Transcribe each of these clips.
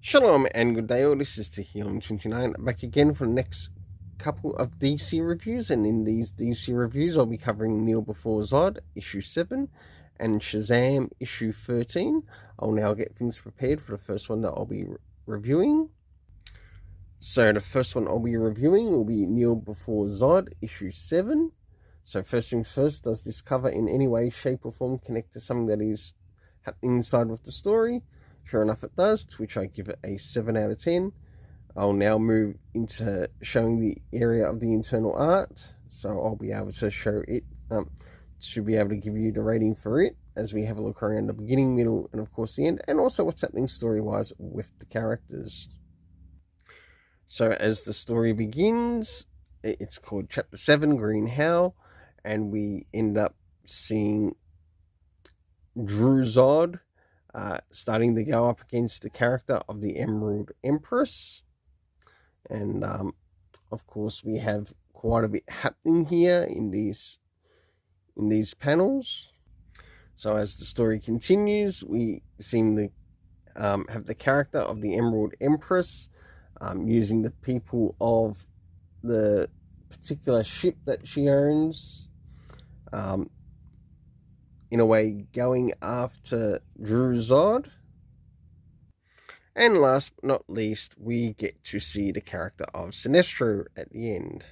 Shalom and good day all, this is Tehillim29 back again for the next couple of DC reviews, and in these DC reviews I'll be covering Kneel Before Zod, issue 7, and Shazam, issue 13. I'll now get things prepared for the first one that I'll be reviewing. So the first one I'll be reviewing will be Kneel Before Zod, issue 7. So first things first, does this cover in any way, shape or form connect to something that is happening inside with the story? Sure enough it does, to which I give it a 7 out of 10. I'll now move into showing the area of the internal art, so I'll be able to show it, to be able to give you the rating for it as we have a look around the beginning, middle, and of course the end, and also what's happening story-wise with the characters. So as the story begins, it's called Chapter 7, Green Hell, and we end up seeing Drew Zod starting to go up against the character of the Emerald Empress. And of course we have quite a bit happening here in these panels. So as the story continues, we seem to have the character of the Emerald Empress using the people of the particular ship that she owns, in a way going after Drew Zod. And last but not least, we get to see the character of Sinestro at the end.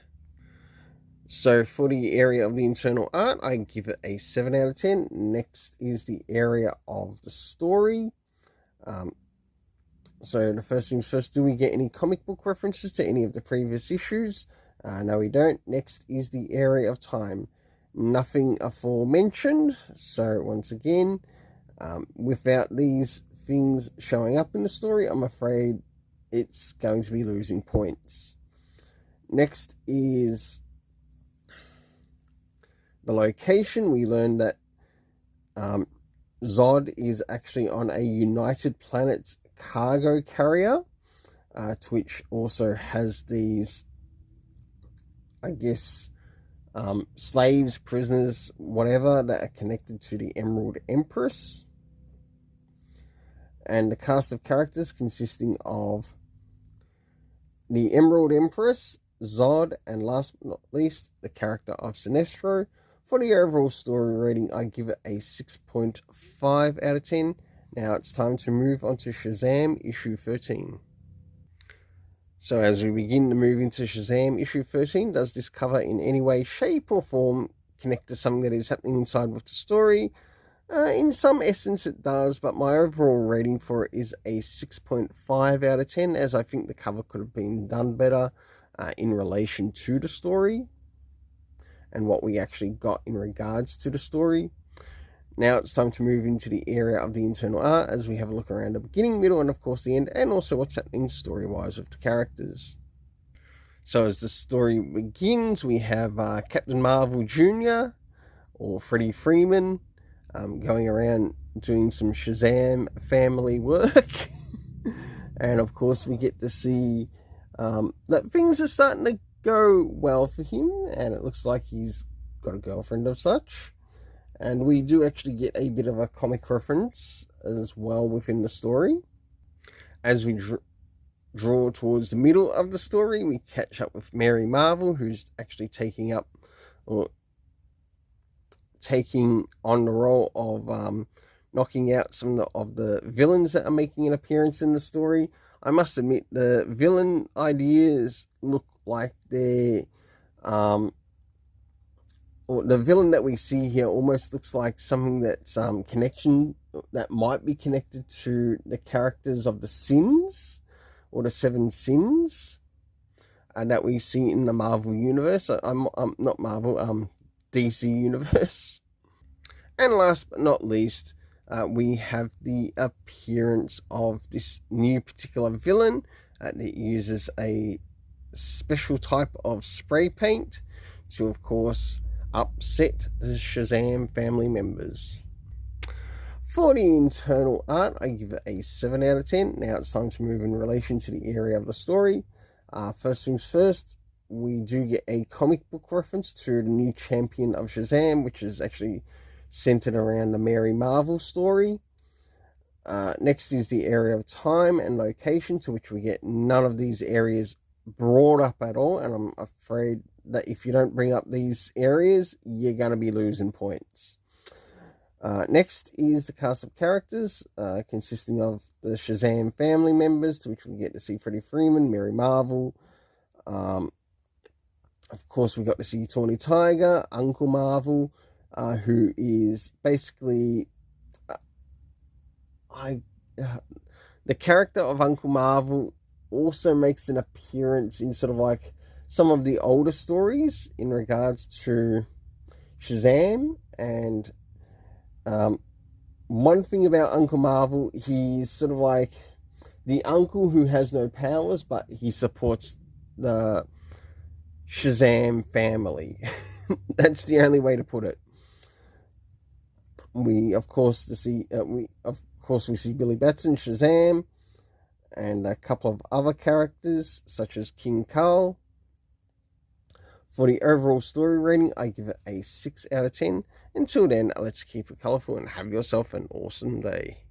So for the area of the internal art, I give it a 7 out of 10. Next is the area of the story. So the first things first, do we get any comic book references to any of the previous issues? No, we don't. Next is the area of time. Nothing aforementioned. So once again, without these things showing up in the story, I'm afraid it's going to be losing points. Next is the location. We learned that Zod is actually on a United Planets cargo carrier, to which also has these, I guess, slaves, prisoners, whatever, that are connected to the Emerald Empress. And the cast of characters consisting of the Emerald Empress, Zod, and last but not least, the character of Sinestro. For the overall story rating, I give it a 6.5 out of 10. Now it's time to move on to Shazam, issue 13. So as we begin to move into Shazam, issue 13, does this cover in any way, shape or form connect to something that is happening inside with the story? In some essence it does, but my overall rating for it is a 6.5 out of 10, as I think the cover could have been done better in relation to the story and what we actually got in regards to the story. Now it's time to move into the area of the internal art as we have a look around the beginning, middle, and of course the end, and also what's happening story-wise with the characters. So as the story begins, we have Captain Marvel Jr., or Freddie Freeman, going around doing some Shazam family work. And of course we get to see that things are starting to go well for him, and it looks like he's got a girlfriend of such. And we do actually get a bit of a comic reference as well within the story. As we draw towards the middle of the story, we catch up with Mary Marvel, who's actually taking on the role of knocking out some of the villains that are making an appearance in the story. I must admit, the villain ideas look like they're... the villain that we see here almost looks like something that's that might be connected to the characters of the Sins, or the 7 Sins, that we see in the Marvel universe. Not Marvel, DC universe. And last but not least, we have the appearance of this new particular villain that uses a special type of spray paint to, of course, upset the Shazam family members. For the internal art, I give it a 7 out of 10. Now it's time to move in relation to the area of the story. First things first, we do get a comic book reference to the new champion of Shazam, which is actually centered around the Mary Marvel story. Next is the area of time and location, to which we get none of these areas brought up at all, and I'm afraid that if you don't bring up these areas, you're going to be losing points. Next is the cast of characters, consisting of the Shazam family members, to which we get to see Freddie Freeman, Mary Marvel. Of course, we got to see Tawny Tiger, Uncle Marvel, who is basically the character of Uncle Marvel also makes an appearance in sort of like some of the older stories in regards to Shazam. And one thing about Uncle Marvel, he's sort of like the uncle who has no powers, but he supports the Shazam family. That's the only way to put it. We see Billy Batson, Shazam, and a couple of other characters such as King Carl. For the overall story rating, I give it a 6 out of 10. Until then, let's keep it colourful and have yourself an awesome day.